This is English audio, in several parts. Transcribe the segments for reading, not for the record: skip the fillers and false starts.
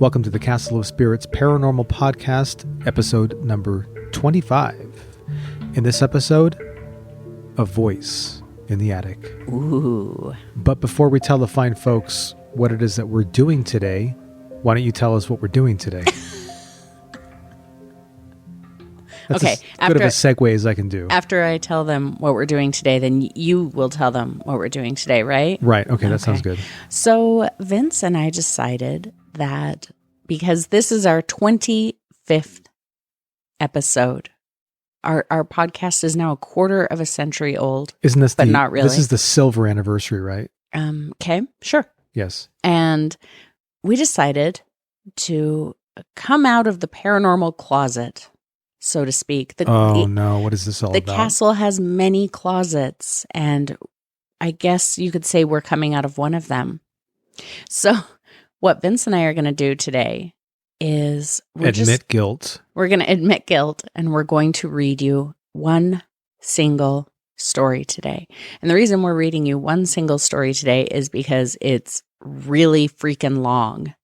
Welcome to the Castle of Spirits Paranormal Podcast, episode number 25. In this episode, a voice in the attic. Ooh. But before we tell the fine folks what it is that we're doing today, why don't you tell us what we're doing today? That's Okay, as good of a segue as I can do. After I tell them what we're doing today, then you will tell them what we're doing today, right? Right. Okay, that sounds good. So Vince and I decided that because this is our 25th episode, our podcast is now a quarter of a century old. Isn't this but not really. This is the silver anniversary, right? Okay, sure. Yes. And we decided to come out of the paranormal closet, so to speak. No, what is this all about? The castle has many closets, and I guess you could say we're coming out of one of them. So what Vince and I are going to do today is admit guilt. We're going to admit guilt, and we're going to read you one single story today. And the reason we're reading you one single story today is because it's really freaking long.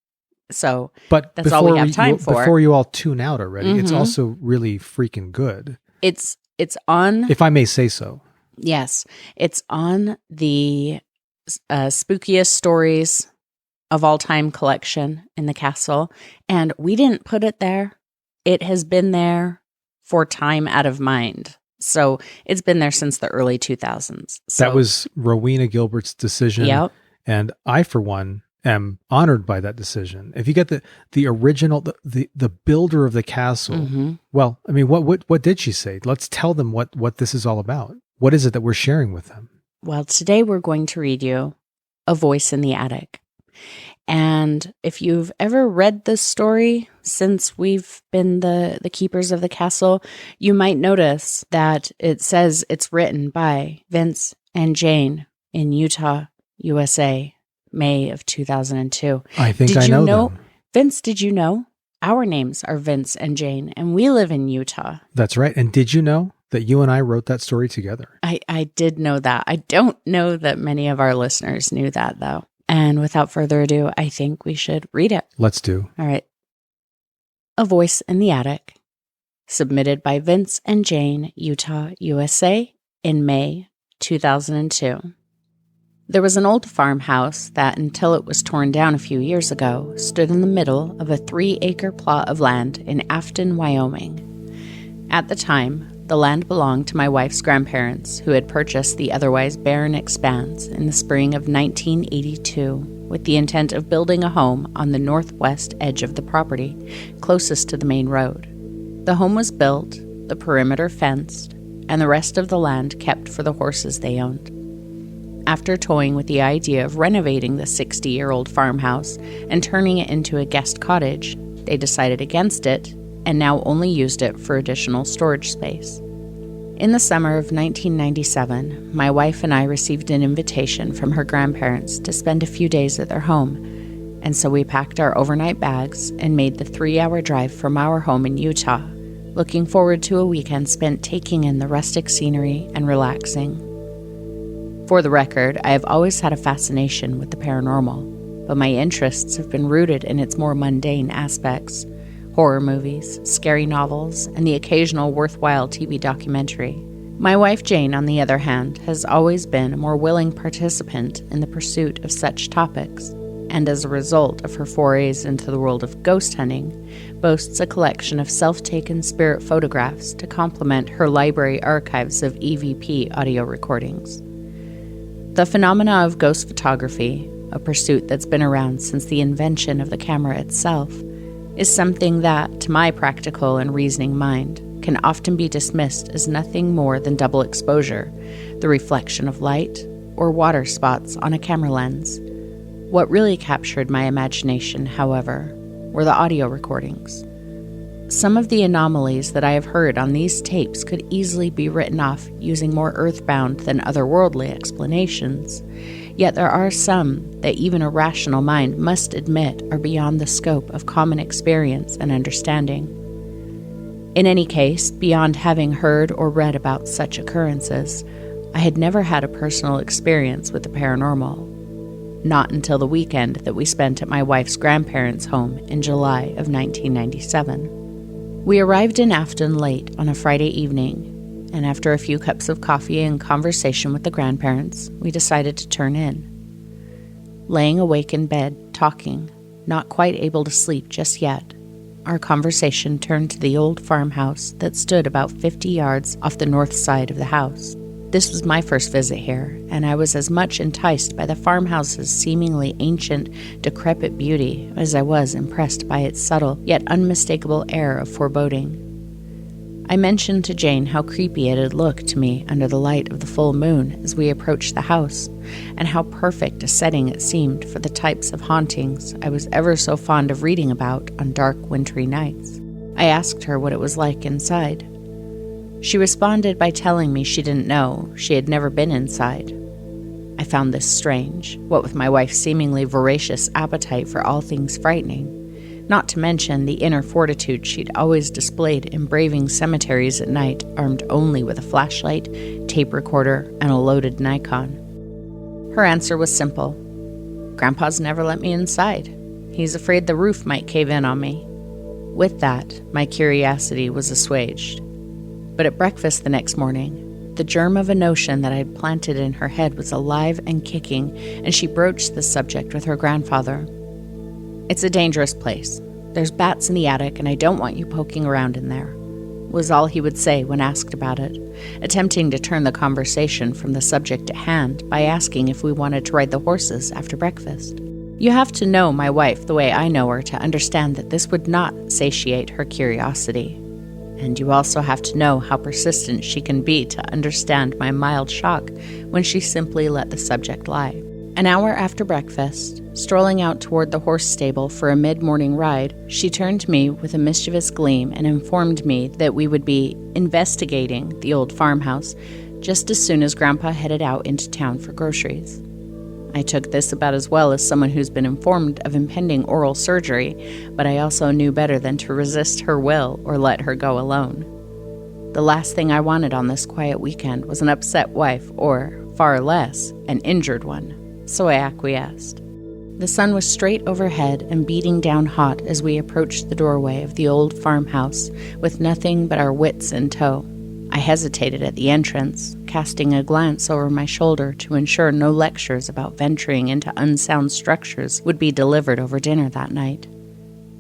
So that's all we have time for. Before you all tune out already, it's also really freaking good. It's on... If I may say so. Yes. It's on the spookiest stories of all time collection in the castle. And we didn't put it there. It has been there for time out of mind. So it's been there since the early 2000s. So, that was Rowena Gilbert's decision. Yep. And I, for one, am honored by that decision. If you get the original, the builder of the castle, well, I mean, what did she say? Let's tell them what this is all about. What is it that we're sharing with them? Well, today we're going to read you A Voice in the Attic. And if you've ever read this story since we've been the keepers of the castle, you might notice that it says it's written by Vince and Jane in Utah, USA, May of 2002. I think I know them. Vince, did you know? Our names are Vince and Jane, and we live in Utah. That's right. And did you know that you and I wrote that story together? I did know that. I don't know that many of our listeners knew that, though. And without further ado, I think we should read it. Let's do. All right. A Voice in the Attic, submitted by Vince and Jane, Utah, USA, in May 2002. There was an old farmhouse that, until it was torn down a few years ago, stood in the middle of a 3-acre plot of land in Afton, Wyoming. At the time, the land belonged to my wife's grandparents, who had purchased the otherwise barren expanse in the spring of 1982 with the intent of building a home on the northwest edge of the property, closest to the main road. The home was built, the perimeter fenced, and the rest of the land kept for the horses they owned. After toying with the idea of renovating the 60-year-old farmhouse and turning it into a guest cottage, they decided against it and now only used it for additional storage space. In the summer of 1997, my wife and I received an invitation from her grandparents to spend a few days at their home, and so we packed our overnight bags and made the 3-hour drive from our home in Utah, looking forward to a weekend spent taking in the rustic scenery and relaxing. For the record, I have always had a fascination with the paranormal, but my interests have been rooted in its more mundane aspects: horror movies, scary novels, and the occasional worthwhile TV documentary. My wife Jane, on the other hand, has always been a more willing participant in the pursuit of such topics, and as a result of her forays into the world of ghost hunting, boasts a collection of self-taken spirit photographs to complement her library archives of EVP audio recordings. The phenomena of ghost photography, a pursuit that's been around since the invention of the camera itself, is something that, to my practical and reasoning mind, can often be dismissed as nothing more than double exposure, the reflection of light or water spots on a camera lens. What really captured my imagination, however, were the audio recordings. Some of the anomalies that I have heard on these tapes could easily be written off using more earthbound than otherworldly explanations, yet there are some that even a rational mind must admit are beyond the scope of common experience and understanding. In any case, beyond having heard or read about such occurrences, I had never had a personal experience with the paranormal. not until the weekend that we spent at my wife's grandparents' home in July of 1997. We arrived in Afton late on a Friday evening, and after a few cups of coffee and conversation with the grandparents, we decided to turn in. Laying awake in bed, talking, not quite able to sleep just yet, our conversation turned to the old farmhouse that stood about 50 yards off the north side of the house. This was my first visit here, and I was as much enticed by the farmhouse's seemingly ancient, decrepit beauty as I was impressed by its subtle yet unmistakable air of foreboding. I mentioned to Jane how creepy it had looked to me under the light of the full moon as we approached the house, and how perfect a setting it seemed for the types of hauntings I was ever so fond of reading about on dark, wintry nights. I asked her what it was like inside. She responded by telling me she didn't know, she had never been inside. I found this strange, what with my wife's seemingly voracious appetite for all things frightening, not to mention the inner fortitude she'd always displayed in braving cemeteries at night armed only with a flashlight, tape recorder, and a loaded Nikon. Her answer was simple. Grandpa's never let me inside. He's afraid the roof might cave in on me. With that, my curiosity was assuaged. But at breakfast the next morning, the germ of a notion that I'd planted in her head was alive and kicking, and she broached the subject with her grandfather. It's a dangerous place. There's bats in the attic, and I don't want you poking around in there, was all he would say when asked about it, attempting to turn the conversation from the subject at hand by asking if we wanted to ride the horses after breakfast. You have to know my wife the way I know her to understand that this would not satiate her curiosity. And you also have to know how persistent she can be to understand my mild shock when she simply let the subject lie. An hour after breakfast, strolling out toward the horse stable for a mid-morning ride, she turned to me with a mischievous gleam and informed me that we would be investigating the old farmhouse just as soon as Grandpa headed out into town for groceries. I took this about as well as someone who's been informed of impending oral surgery, but I also knew better than to resist her will or let her go alone. The last thing I wanted on this quiet weekend was an upset wife or, far less, an injured one. So I acquiesced. The sun was straight overhead and beating down hot as we approached the doorway of the old farmhouse with nothing but our wits in tow. I hesitated at the entrance, casting a glance over my shoulder to ensure no lectures about venturing into unsound structures would be delivered over dinner that night.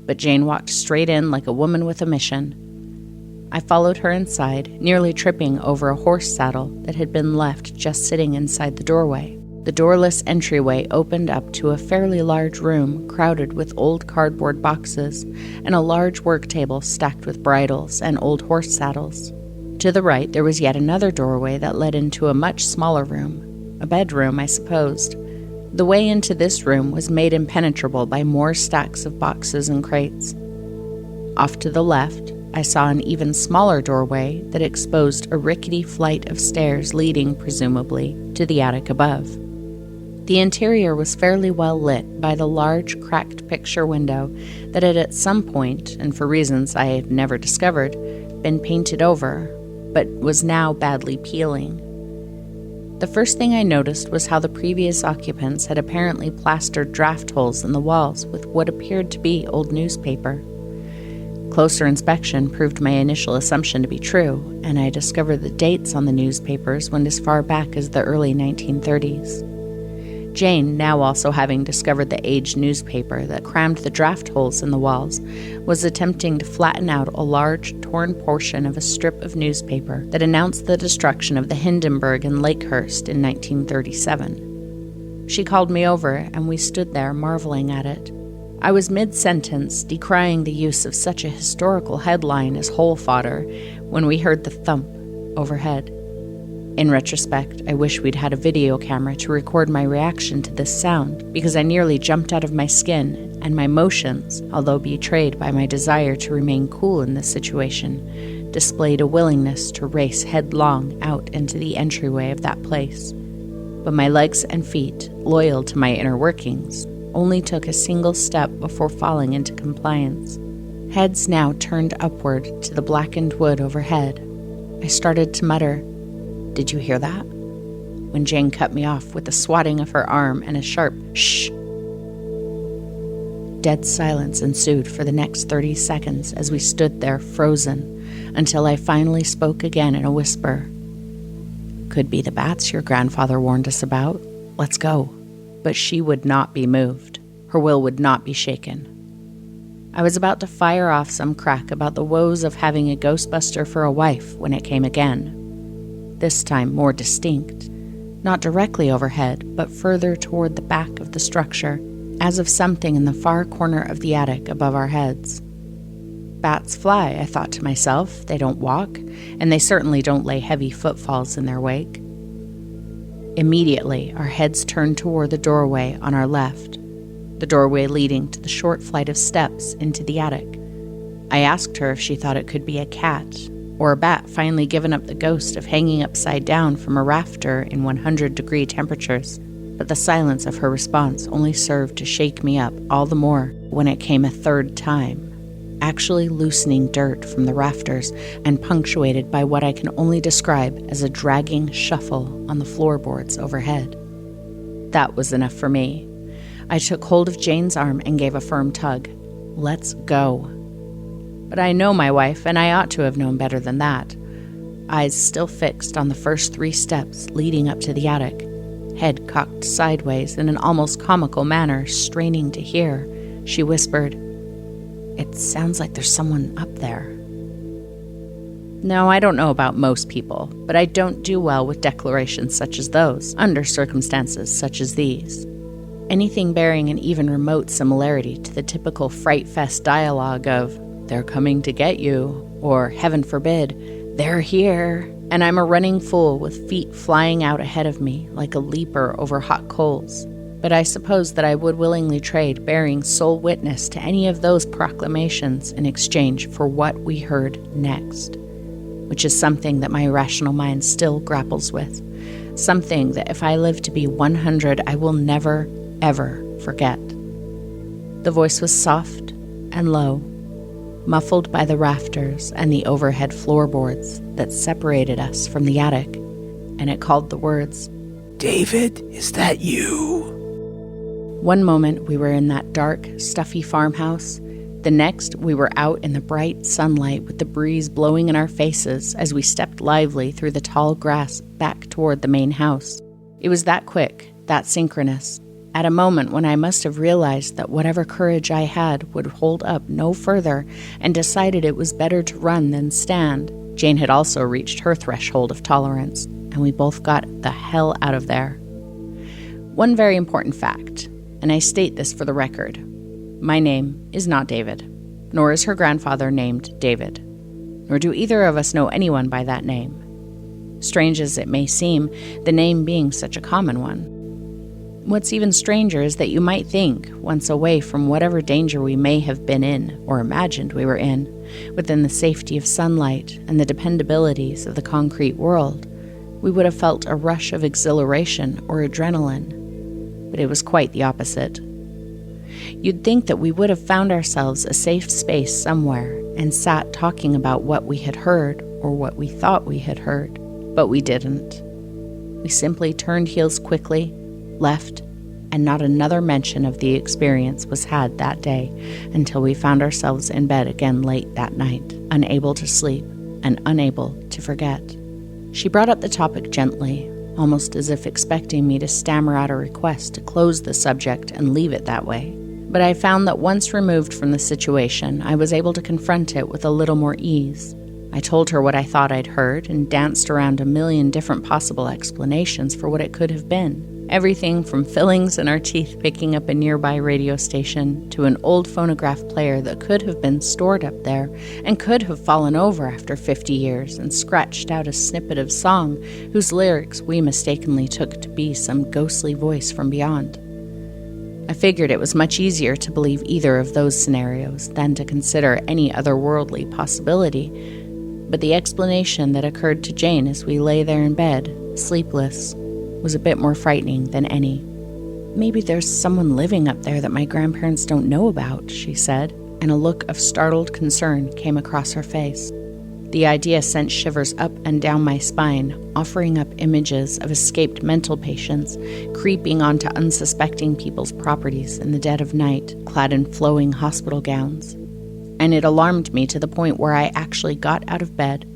But Jane walked straight in like a woman with a mission. I followed her inside, nearly tripping over a horse saddle that had been left just sitting inside the doorway. The doorless entryway opened up to a fairly large room crowded with old cardboard boxes and a large work table stacked with bridles and old horse saddles. To the right, there was yet another doorway that led into a much smaller room, a bedroom, I supposed. The way into this room was made impenetrable by more stacks of boxes and crates. Off to the left, I saw an even smaller doorway that exposed a rickety flight of stairs leading, presumably, to the attic above. The interior was fairly well lit by the large, cracked picture window that had at some point, and for reasons I have never discovered, been painted over, but was now badly peeling. The first thing I noticed was how the previous occupants had apparently plastered draft holes in the walls with what appeared to be old newspaper. Closer inspection proved my initial assumption to be true, and I discovered the dates on the newspapers went as far back as the early 1930s. Jane, now also having discovered the aged newspaper that crammed the draft holes in the walls, was attempting to flatten out a large, torn portion of a strip of newspaper that announced the destruction of the Hindenburg in Lakehurst in 1937. She called me over, and we stood there marveling at it. I was mid-sentence, decrying the use of such a historical headline as hole fodder, when we heard the thump overhead. In retrospect, I wish we'd had a video camera to record my reaction to this sound, because I nearly jumped out of my skin, and my motions, although betrayed by my desire to remain cool in this situation, displayed a willingness to race headlong out into the entryway of that place. But my legs and feet, loyal to my inner workings, only took a single step before falling into compliance. Heads now turned upward to the blackened wood overhead. I started to mutter, "Did you hear that?" when Jane cut me off with a swatting of her arm and a sharp shh. Dead silence ensued for the next 30 seconds as we stood there frozen, until I finally spoke again in a whisper. "Could be the bats your grandfather warned us about. Let's go." But she would not be moved. Her will would not be shaken. I was about to fire off some crack about the woes of having a ghostbuster for a wife when it came again. This time more distinct, not directly overhead, but further toward the back of the structure, as of something in the far corner of the attic above our heads. Bats fly, I thought to myself. They don't walk, and they certainly don't lay heavy footfalls in their wake. Immediately, our heads turned toward the doorway on our left, the doorway leading to the short flight of steps into the attic. I asked her if she thought it could be a cat, or a bat finally given up the ghost of hanging upside down from a rafter in 100-degree temperatures, but the silence of her response only served to shake me up all the more when it came a third time, actually loosening dirt from the rafters and punctuated by what I can only describe as a dragging shuffle on the floorboards overhead. That was enough for me. I took hold of Jane's arm and gave a firm tug. Let's go. But I know my wife, and I ought to have known better than that. Eyes still fixed on the first 3 steps leading up to the attic, head cocked sideways in an almost comical manner, straining to hear, she whispered, "It sounds like there's someone up there." Now, I don't know about most people, but I don't do well with declarations such as those, under circumstances such as these. Anything bearing an even remote similarity to the typical Fright Fest dialogue of, "They're coming to get you," or, heaven forbid, "They're here," and I'm a running fool with feet flying out ahead of me like a leaper over hot coals. But I suppose that I would willingly trade bearing sole witness to any of those proclamations in exchange for what we heard next, which is something that my rational mind still grapples with, something that if I live to be 100, I will never, ever forget. The voice was soft and low, muffled by the rafters and the overhead floorboards that separated us from the attic, and it called the words, "David, is that you?" One moment we were in that dark, stuffy farmhouse. The next we were out in the bright sunlight with the breeze blowing in our faces as we stepped lively through the tall grass back toward the main house. It was that quick, that synchronous, at a moment when I must have realized that whatever courage I had would hold up no further and decided it was better to run than stand. Jane had also reached her threshold of tolerance, and we both got the hell out of there. One very important fact, and I state this for the record. My name is not David, nor is her grandfather named David, nor do either of us know anyone by that name. Strange as it may seem, the name being such a common one. What's even stranger is that you might think, once away from whatever danger we may have been in, or imagined we were in, within the safety of sunlight and the dependabilities of the concrete world, we would have felt a rush of exhilaration or adrenaline. But it was quite the opposite. You'd think that we would have found ourselves a safe space somewhere and sat talking about what we had heard or what we thought we had heard, but we didn't. We simply turned heels quickly, left, and not another mention of the experience was had that day until we found ourselves in bed again late that night, unable to sleep and unable to forget. She brought up the topic gently, almost as if expecting me to stammer out a request to close the subject and leave it that way. But I found that once removed from the situation, I was able to confront it with a little more ease. I told her what I thought I'd heard and danced around a million different possible explanations for what it could have been. Everything from fillings in our teeth picking up a nearby radio station to an old phonograph player that could have been stored up there and could have fallen over after 50 years and scratched out a snippet of song whose lyrics we mistakenly took to be some ghostly voice from beyond. I figured it was much easier to believe either of those scenarios than to consider any otherworldly possibility, but the explanation that occurred to Jane as we lay there in bed, sleepless, was a bit more frightening than any. "Maybe there's someone living up there that my grandparents don't know about," she said, and a look of startled concern came across her face. The idea sent shivers up and down my spine, offering up images of escaped mental patients creeping onto unsuspecting people's properties in the dead of night, clad in flowing hospital gowns. And it alarmed me to the point where I actually got out of bed,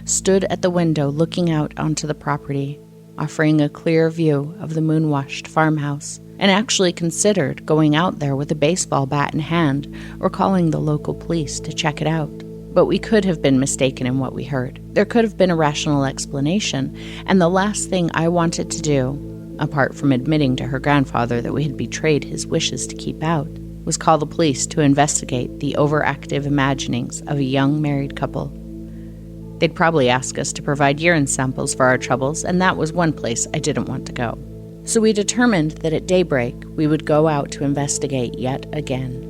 stood at the window looking out onto the property, offering a clear view of the moon-washed farmhouse, and actually considered going out there with a baseball bat in hand or calling the local police to check it out. But we could have been mistaken in what we heard. There could have been a rational explanation, and the last thing I wanted to do, apart from admitting to her grandfather that we had betrayed his wishes to keep out, was call the police to investigate the overactive imaginings of a young married couple. They'd probably ask us to provide urine samples for our troubles, and that was one place I didn't want to go. So we determined that at daybreak we would go out to investigate yet again.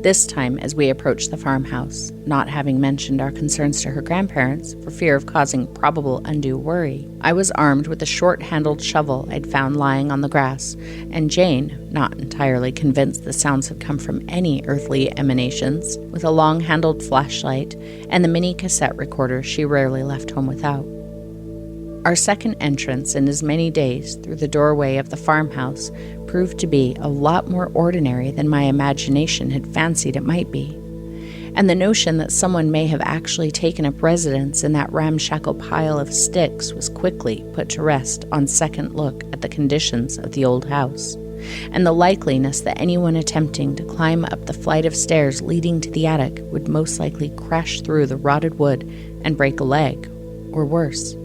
This time, as we approached the farmhouse, not having mentioned our concerns to her grandparents for fear of causing probable undue worry, I was armed with a short-handled shovel I'd found lying on the grass, and Jane, not entirely convinced the sounds had come from any earthly emanations, with a long-handled flashlight and the mini cassette recorder she rarely left home without. Our second entrance in as many days through the doorway of the farmhouse proved to be a lot more ordinary than my imagination had fancied it might be, and the notion that someone may have actually taken up residence in that ramshackle pile of sticks was quickly put to rest on second look at the conditions of the old house, and the likeliness that anyone attempting to climb up the flight of stairs leading to the attic would most likely crash through the rotted wood and break a leg, or worse.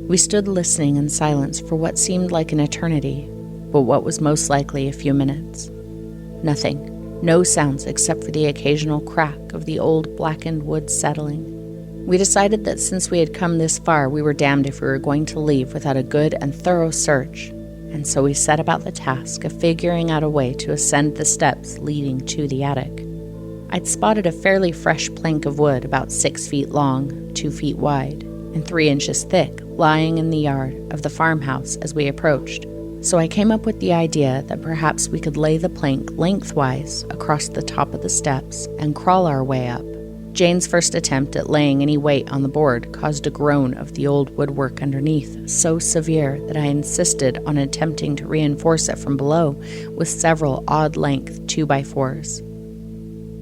We stood listening in silence for what seemed like an eternity, but what was most likely a few minutes. Nothing. No sounds except for the occasional crack of the old blackened wood settling. We decided that since we had come this far, we were damned if we were going to leave without a good and thorough search, and so we set about the task of figuring out a way to ascend the steps leading to the attic. I'd spotted a fairly fresh plank of wood about 6 feet long, 2 feet wide, and 3 inches thick, lying in the yard of the farmhouse as we approached. So I came up with the idea that perhaps we could lay the plank lengthwise across the top of the steps and crawl our way up. Jane's first attempt at laying any weight on the board caused a groan of the old woodwork underneath, so severe that I insisted on attempting to reinforce it from below with several odd-length 2x4s.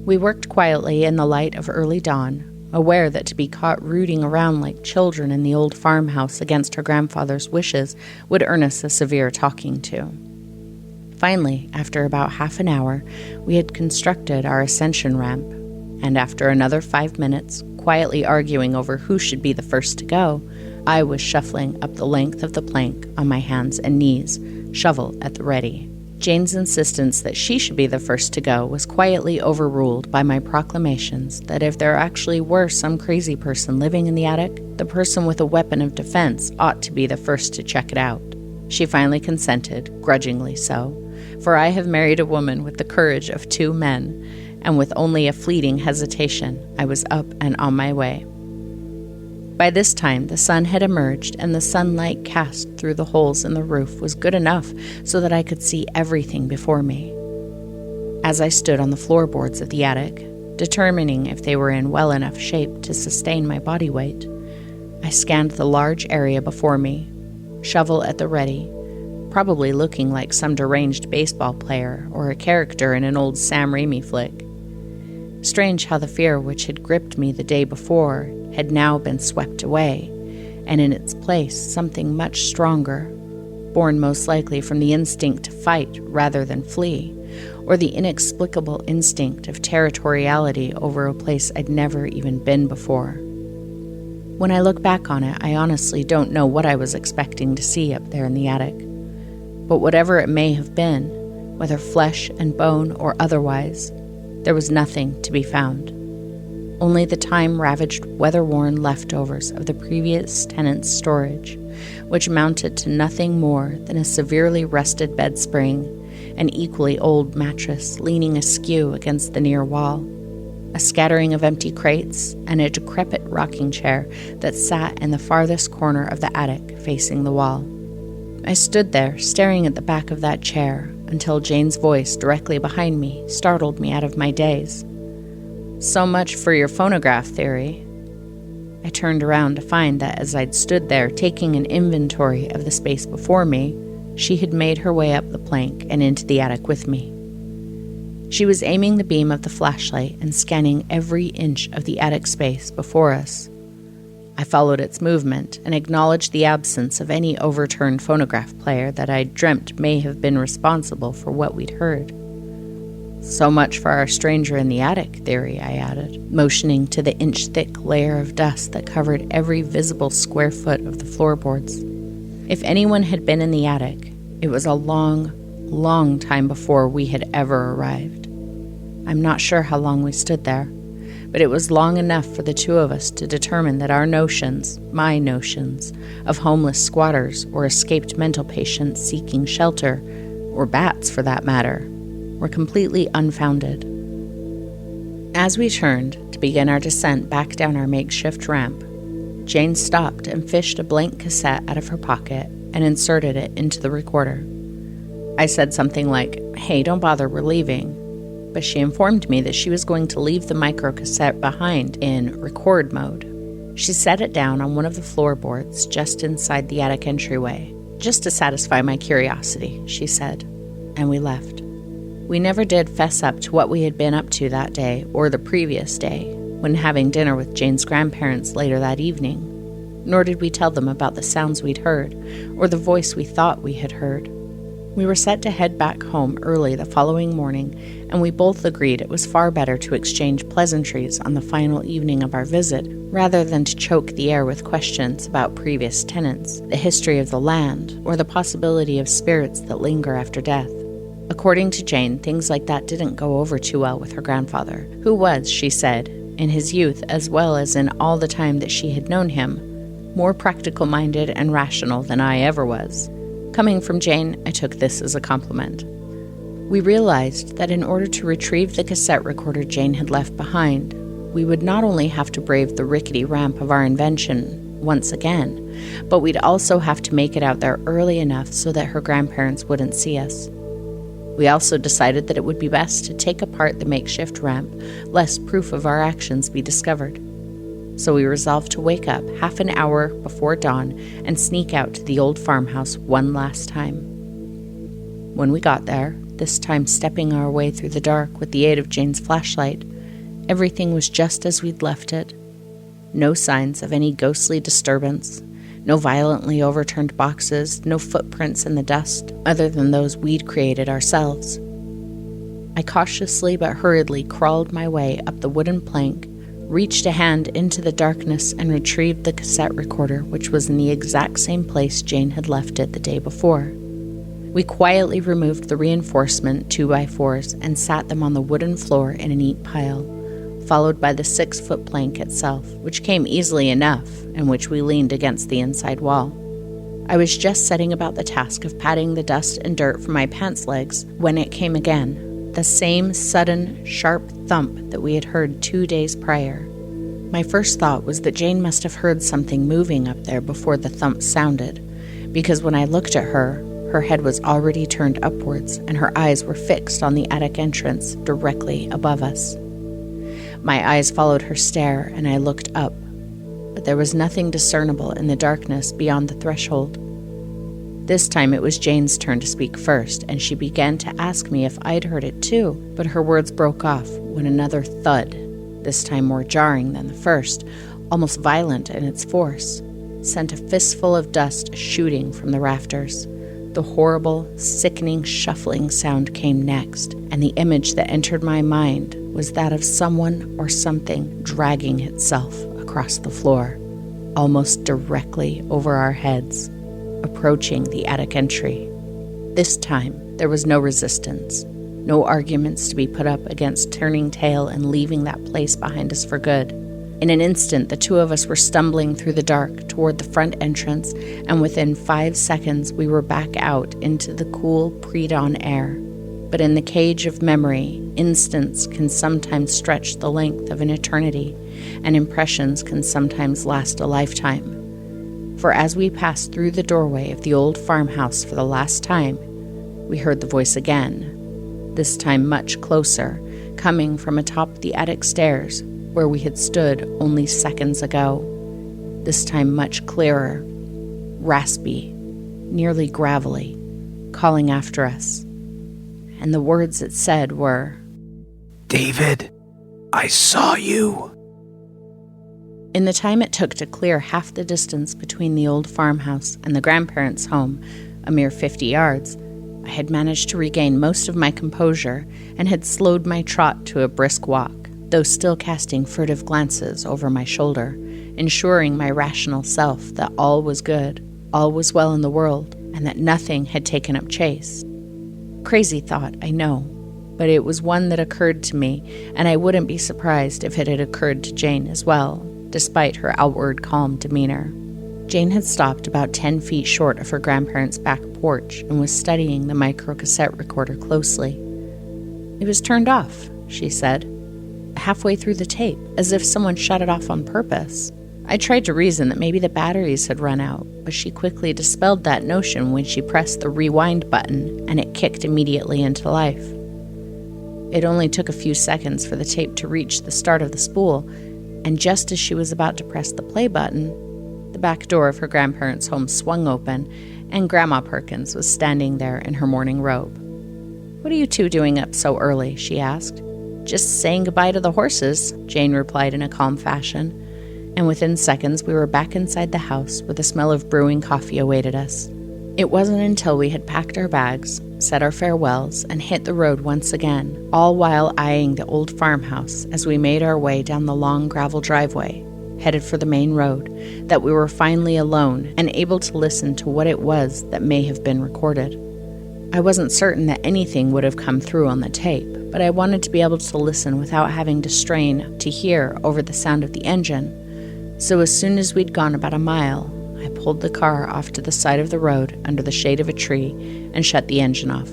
We worked quietly in the light of early dawn, aware that to be caught rooting around like children in the old farmhouse against her grandfather's wishes would earn us a severe talking to. Finally, after about half an hour, we had constructed our ascension ramp, and after another 5 minutes, quietly arguing over who should be the first to go, I was shuffling up the length of the plank on my hands and knees, shovel at the ready. Jane's insistence that she should be the first to go was quietly overruled by my proclamations that if there actually were some crazy person living in the attic, the person with a weapon of defense ought to be the first to check it out. She finally consented, grudgingly so, for I have married a woman with the courage of 2 men, and with only a fleeting hesitation, I was up and on my way. By this time, the sun had emerged, and the sunlight cast through the holes in the roof was good enough so that I could see everything before me. As I stood on the floorboards of the attic, determining if they were in well enough shape to sustain my body weight, I scanned the large area before me, shovel at the ready, probably looking like some deranged baseball player or a character in an old Sam Raimi flick. Strange how the fear which had gripped me the day before had now been swept away, and in its place something much stronger, born most likely from the instinct to fight rather than flee, or the inexplicable instinct of territoriality over a place I'd never even been before. When I look back on it, I honestly don't know what I was expecting to see up there in the attic. But whatever it may have been, whether flesh and bone or otherwise, there was nothing to be found. Only the time-ravaged, weather-worn leftovers of the previous tenant's storage, which amounted to nothing more than a severely rusted bed spring, an equally old mattress leaning askew against the near wall, a scattering of empty crates, and a decrepit rocking chair that sat in the farthest corner of the attic facing the wall. I stood there, staring at the back of that chair, until Jane's voice directly behind me startled me out of my daze. "So much for your phonograph theory." I turned around to find that as I'd stood there taking an inventory of the space before me, she had made her way up the plank and into the attic with me. She was aiming the beam of the flashlight and scanning every inch of the attic space before us. I followed its movement and acknowledged the absence of any overturned phonograph player that I dreamt may have been responsible for what we'd heard. So much for our stranger in the attic theory, I added, motioning to the inch-thick layer of dust that covered every visible square foot of the floorboards. If anyone had been in the attic, it was a long, long time before we had ever arrived. I'm not sure how long we stood there, but it was long enough for the two of us to determine that our notions, my notions, of homeless squatters or escaped mental patients seeking shelter, or bats for that matter, were completely unfounded. As we turned to begin our descent back down our makeshift ramp, Jane stopped and fished a blank cassette out of her pocket and inserted it into the recorder. I said something like, "Hey, don't bother, we're leaving," but she informed me that she was going to leave the microcassette behind in record mode. She set it down on one of the floorboards just inside the attic entryway, just to satisfy my curiosity, she said, and we left. We never did fess up to what we had been up to that day or the previous day when having dinner with Jane's grandparents later that evening, nor did we tell them about the sounds we'd heard or the voice we thought we had heard. We were set to head back home early the following morning, and we both agreed it was far better to exchange pleasantries on the final evening of our visit rather than to choke the air with questions about previous tenants, the history of the land, or the possibility of spirits that linger after death. According to Jane, things like that didn't go over too well with her grandfather, who was, she said, in his youth as well as in all the time that she had known him, more practical-minded and rational than I ever was. Coming from Jane, I took this as a compliment. We realized that in order to retrieve the cassette recorder Jane had left behind, we would not only have to brave the rickety ramp of our invention once again, but we'd also have to make it out there early enough so that her grandparents wouldn't see us. We also decided that it would be best to take apart the makeshift ramp, lest proof of our actions be discovered. So we resolved to wake up half an hour before dawn and sneak out to the old farmhouse one last time. When we got there, this time stepping our way through the dark with the aid of Jane's flashlight, everything was just as we'd left it. No signs of any ghostly disturbance, no violently overturned boxes, no footprints in the dust, other than those we'd created ourselves. I cautiously but hurriedly crawled my way up the wooden plank, reached a hand into the darkness and retrieved the cassette recorder, which was in the exact same place Jane had left it the day before. We quietly removed the reinforcement 2x4s and sat them on the wooden floor in a neat pile, followed by the 6-foot plank itself, which came easily enough and which we leaned against the inside wall. I was just setting about the task of patting the dust and dirt from my pants legs when it came again. The same sudden, sharp thump that we had heard 2 days prior. My first thought was that Jane must have heard something moving up there before the thump sounded, because when I looked at her, her head was already turned upwards and her eyes were fixed on the attic entrance directly above us. My eyes followed her stare and I looked up, but there was nothing discernible in the darkness beyond the threshold. This time it was Jane's turn to speak first, and she began to ask me if I'd heard it too, but her words broke off when another thud, this time more jarring than the first, almost violent in its force, sent a fistful of dust shooting from the rafters. The horrible, sickening, shuffling sound came next, and the image that entered my mind was that of someone or something dragging itself across the floor, almost directly over our heads, approaching the attic entry. This time, there was no resistance, no arguments to be put up against turning tail and leaving that place behind us for good. In an instant, the two of us were stumbling through the dark toward the front entrance, and within 5 seconds, we were back out into the cool pre-dawn air. But in the cage of memory, instants can sometimes stretch the length of an eternity, and impressions can sometimes last a lifetime. For as we passed through the doorway of the old farmhouse for the last time, we heard the voice again, this time much closer, coming from atop the attic stairs where we had stood only seconds ago. this time much clearer, raspy, nearly gravelly, calling after us. And the words it said were, "David, I saw you." In the time it took to clear half the distance between the old farmhouse and the grandparents' home, a mere 50 yards, I had managed to regain most of my composure and had slowed my trot to a brisk walk, though still casting furtive glances over my shoulder, ensuring my rational self that all was good, all was well in the world, and that nothing had taken up chase. Crazy thought, I know, but it was one that occurred to me, and I wouldn't be surprised if it had occurred to Jane as well, despite her outward calm demeanor. Jane had stopped about 10 feet short of her grandparents' back porch and was studying the micro-cassette recorder closely. "It was turned off," she said, "halfway through the tape, as if someone shut it off on purpose." I tried to reason that maybe the batteries had run out, but she quickly dispelled that notion when she pressed the rewind button and it kicked immediately into life. It only took a few seconds for the tape to reach the start of the spool, and just as she was about to press the play button, the back door of her grandparents' home swung open, and Grandma Perkins was standing there in her morning robe. "What are you two doing up so early?" she asked. "Just saying goodbye to the horses," Jane replied in a calm fashion, and within seconds we were back inside the house where the smell of brewing coffee awaited us. It wasn't until we had packed our bags, said our farewells, and hit the road once again, all while eyeing the old farmhouse as we made our way down the long gravel driveway, headed for the main road, that we were finally alone and able to listen to what it was that may have been recorded. I wasn't certain that anything would have come through on the tape, but I wanted to be able to listen without having to strain to hear over the sound of the engine. So as soon as we'd gone about a mile, I pulled the car off to the side of the road under the shade of a tree and shut the engine off.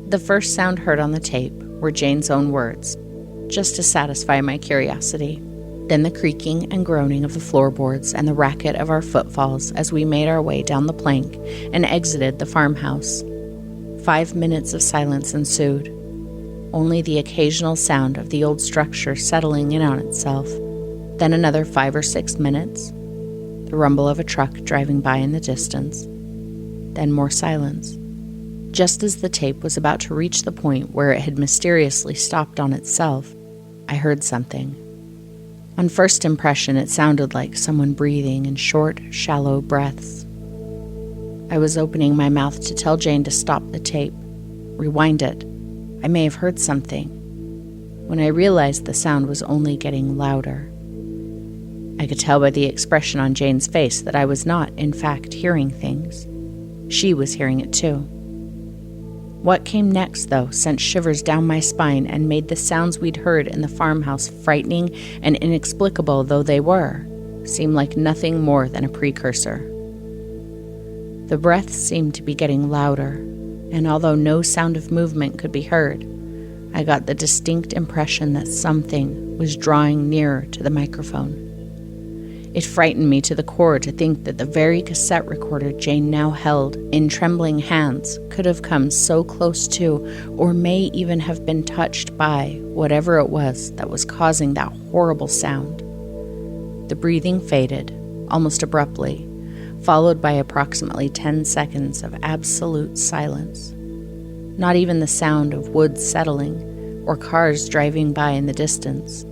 The first sound heard on the tape were Jane's own words, just to satisfy my curiosity. Then the creaking and groaning of the floorboards and the racket of our footfalls as we made our way down the plank and exited the farmhouse. 5 minutes of silence ensued. Only the occasional sound of the old structure settling in on itself. Then another 5 or 6 minutes. The rumble of a truck driving by in the distance. Then more silence. Just as the tape was about to reach the point where it had mysteriously stopped on itself, I heard something. On first impression, it sounded like someone breathing in short, shallow breaths. I was opening my mouth to tell Jane to stop the tape, rewind it. I may have heard something, when I realized the sound was only getting louder. I could tell by the expression on Jane's face that I was not, in fact, hearing things. She was hearing it too. What came next, though, sent shivers down my spine and made the sounds we'd heard in the farmhouse, frightening and inexplicable though they were, seem like nothing more than a precursor. The breaths seemed to be getting louder, and although no sound of movement could be heard, I got the distinct impression that something was drawing nearer to the microphone. It frightened me to the core to think that the very cassette recorder Jane now held in trembling hands could have come so close to, or may even have been touched by, whatever it was that was causing that horrible sound. The breathing faded, almost abruptly, followed by approximately 10 seconds of absolute silence. Not even the sound of wood settling or cars driving by in the distance.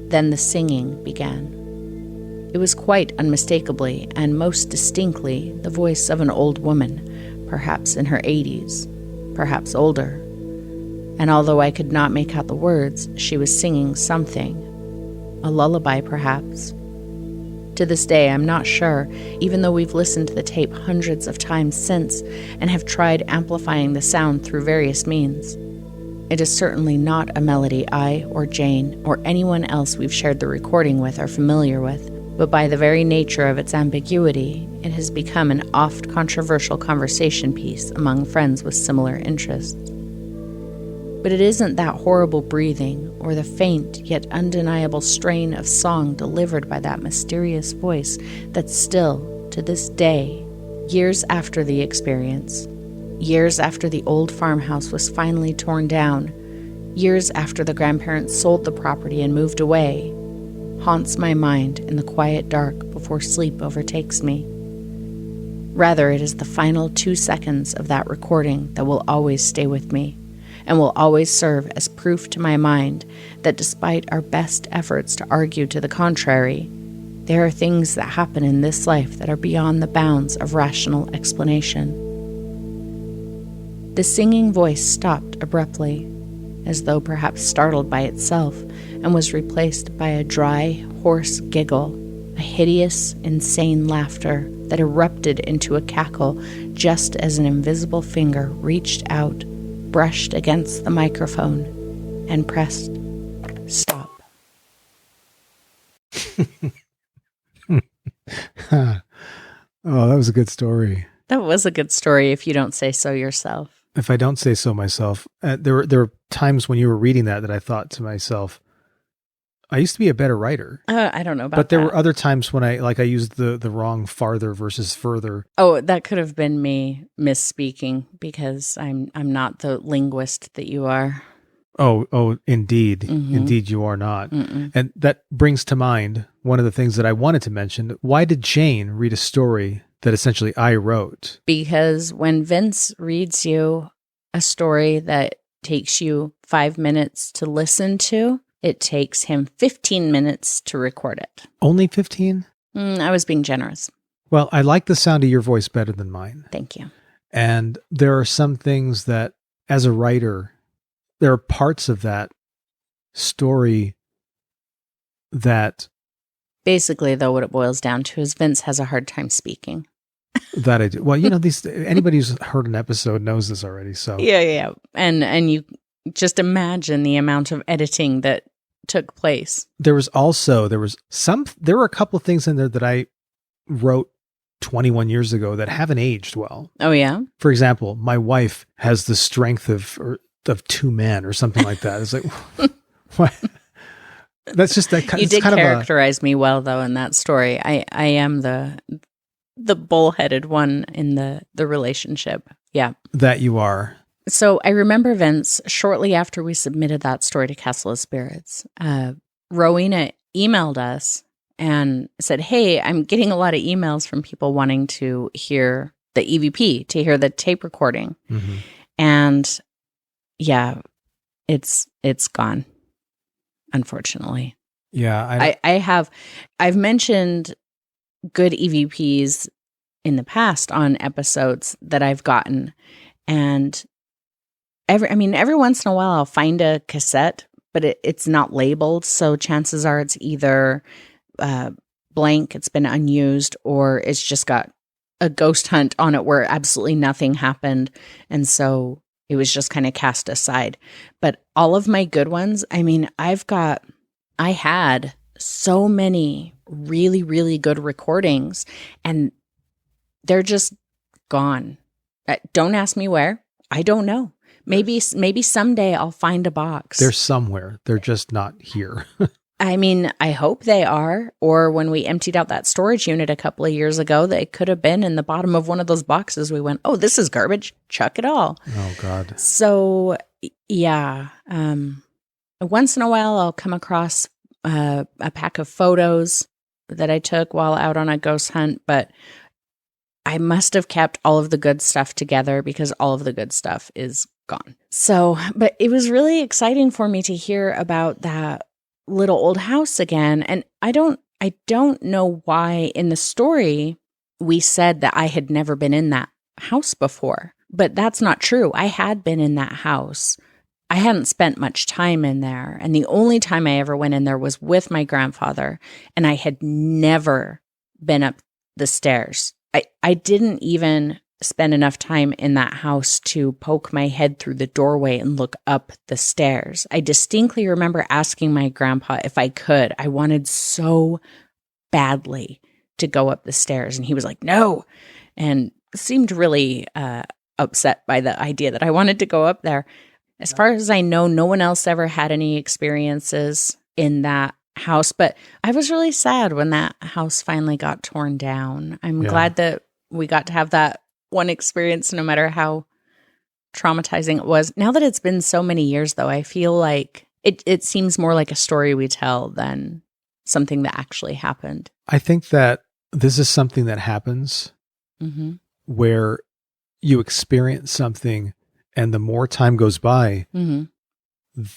Then the singing began. It was quite unmistakably and most distinctly the voice of an old woman, perhaps in her 80s, perhaps older. And although I could not make out the words, she was singing something. A lullaby, perhaps. To this day, I'm not sure, even though we've listened to the tape hundreds of times since and have tried amplifying the sound through various means. It is certainly not a melody I or Jane or anyone else we've shared the recording with are familiar with, but by the very nature of its ambiguity, it has become an oft-controversial conversation piece among friends with similar interests. But it isn't that horrible breathing or the faint yet undeniable strain of song delivered by that mysterious voice that still, to this day, years after the experience, years after the old farmhouse was finally torn down, years after the grandparents sold the property and moved away, haunts my mind in the quiet dark before sleep overtakes me. Rather, it is the final 2 seconds of that recording that will always stay with me and will always serve as proof to my mind that despite our best efforts to argue to the contrary, there are things that happen in this life that are beyond the bounds of rational explanation. The singing voice stopped abruptly, as though perhaps startled by itself, and was replaced by a dry, hoarse giggle, a hideous, insane laughter that erupted into a cackle just as an invisible finger reached out, brushed against the microphone, and pressed stop. Oh, that was a good story. That was a good story if you don't say so yourself. If I don't say so myself, there were times when you were reading that I thought to myself, I used to be a better writer. I don't know about that. But there were other times when I used the wrong farther versus further. Oh, that could have been me misspeaking because I'm not the linguist that you are. Oh, indeed. Mm-hmm. Indeed, you are not. Mm-mm. And that brings to mind one of the things that I wanted to mention. Why did Jane read a story that essentially I wrote? Because when Vince reads you a story that takes you 5 minutes to listen to, it takes him 15 minutes to record it. Only 15? I was being generous. Well, I like the sound of your voice better than mine. Thank you. And there are some things that, as a writer, there are parts of that story that... Basically, though, what it boils down to is Vince has a hard time speaking. That I do. Well, anybody who's heard an episode knows this already, so... Yeah. And you just imagine the amount of editing that took place. There were a couple of things in there that I wrote 21 years ago that haven't aged well. Oh, yeah? For example, my wife has the strength of 2 men or something like that. It's like, what? That's just that kind of... You did characterize me well, though, in that story. I am the bullheaded one in the relationship. Yeah. That you are. So I remember, Vince, shortly after we submitted that story to Castle of Spirits, Rowena emailed us and said, hey, I'm getting a lot of emails from people wanting to hear the EVP, to hear the tape recording. Mm-hmm. And yeah, it's gone, unfortunately. Yeah. I've mentioned good EVPs in the past on episodes that I've gotten. And every once in a while I'll find a cassette, but it's not labeled. So chances are it's either blank, it's been unused, or it's just got a ghost hunt on it where absolutely nothing happened. And so it was just kind of cast aside. But all of my good ones, I had so many really, really good recordings, and they're just gone. Don't ask me where. I don't know. Maybe someday I'll find a box. They're somewhere. They're just not here. I hope they are. Or when we emptied out that storage unit a couple of years ago, they could have been in the bottom of one of those boxes. We went, oh, this is garbage. Chuck it all. Oh, God. So, yeah. Once in a while, I'll come across a pack of photos that I took while out on a ghost hunt, but I must have kept all of the good stuff together because all of the good stuff is gone. So, but it was really exciting for me to hear about that little old house again. And I don't know why in the story we said that I had never been in that house before, but that's not true. I had been in that house. I hadn't spent much time in there. And the only time I ever went in there was with my grandfather. And I had never been up the stairs. I didn't even spend enough time in that house to poke my head through the doorway and look up the stairs. I distinctly remember asking my grandpa if I could. I wanted so badly to go up the stairs. And he was like, no, and seemed really upset by the idea that I wanted to go up there. As far as I know, no one else ever had any experiences in that house, but I was really sad when that house finally got torn down. I'm glad that we got to have that one experience, no matter how traumatizing it was. Now that it's been so many years, though, I feel like it seems more like a story we tell than something that actually happened. I think that this is something that happens Mm-hmm. where you experience something, and the more time goes by, Mm-hmm.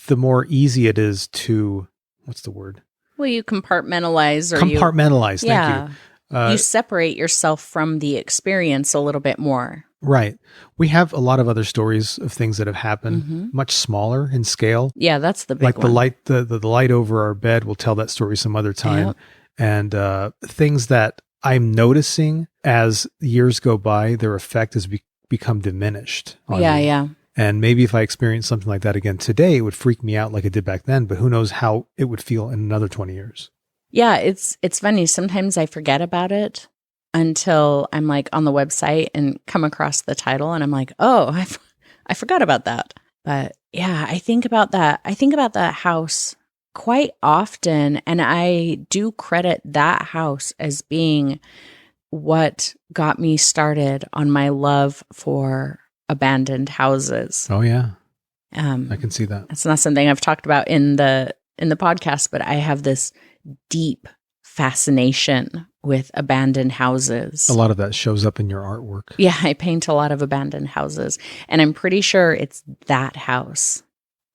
the more easy it is to, what's the word? Well, you compartmentalize, or Compartmentalize. yeah, Thank you. you separate yourself from the experience a little bit more. Right. We have a lot of other stories of things that have happened, Mm-hmm. much smaller in scale. Yeah, that's the big Like one. the light over our bed. We'll tell that story some other time. Yep. And things that I'm noticing as years go by, their effect has become diminished on Yeah, me. yeah. And maybe if I experienced something like that again today, it would freak me out like it did back then. But who knows how it would feel in another 20 years. Yeah, it's funny. Sometimes I forget about it until I'm like on the website and come across the title, and I'm like, oh, I forgot about that. But yeah, I think about that. I think about that house quite often, and I do credit that house as being what got me started on my love for abandoned houses. Oh yeah, I can see that. It's not something I've talked about in the podcast, but I have this deep fascination with abandoned houses. A lot of that shows up in your artwork. Yeah, I paint a lot of abandoned houses, and I'm pretty sure it's that house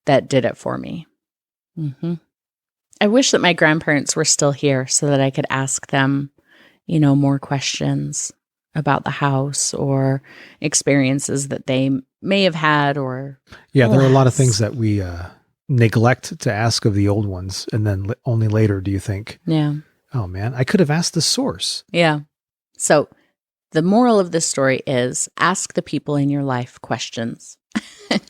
that did it for me. Mm-hmm. I wish that my grandparents were still here so that I could ask them, more questions about the house or experiences that they may have had. Or yeah, there are a lot of things that we neglect to ask of the old ones, and then only later do you think, yeah, oh man, I could have asked the source. yeah. So the moral of this story is ask the people in your life questions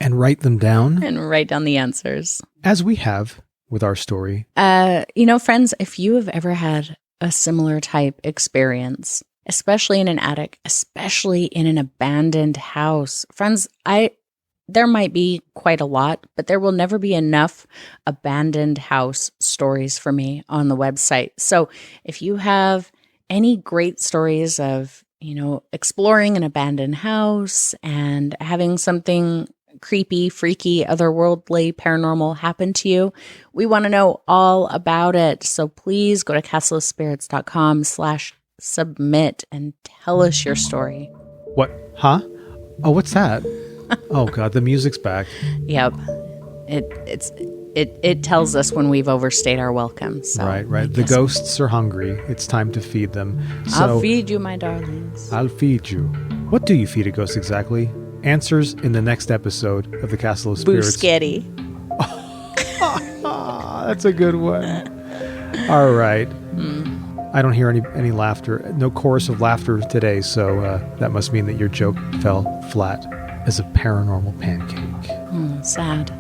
And write them down, and write down the answers. as we have with our story. Friends, if you have ever had a similar type experience, especially in an attic, especially in an abandoned house, friends, there might be quite a lot, but there will never be enough abandoned house stories for me on the website. So if you have any great stories of, exploring an abandoned house and having something creepy, freaky, otherworldly, paranormal happen to you, we want to know all about it. So please go to castleofspirits.com/submit and tell us your story. What? Huh? Oh, what's that? Oh God, the music's back. Yep. It tells us when we've overstayed our welcome. So Right. The ghosts are hungry. It's time to feed them. So I'll feed you, my darlings. I'll feed you. What do you feed a ghost exactly? Answers in the next episode of the Castle of Spirits. Boosketty. That's a good one. All right. I don't hear any laughter. No chorus of laughter today, so that must mean that your joke fell flat as a paranormal pancake. Sad.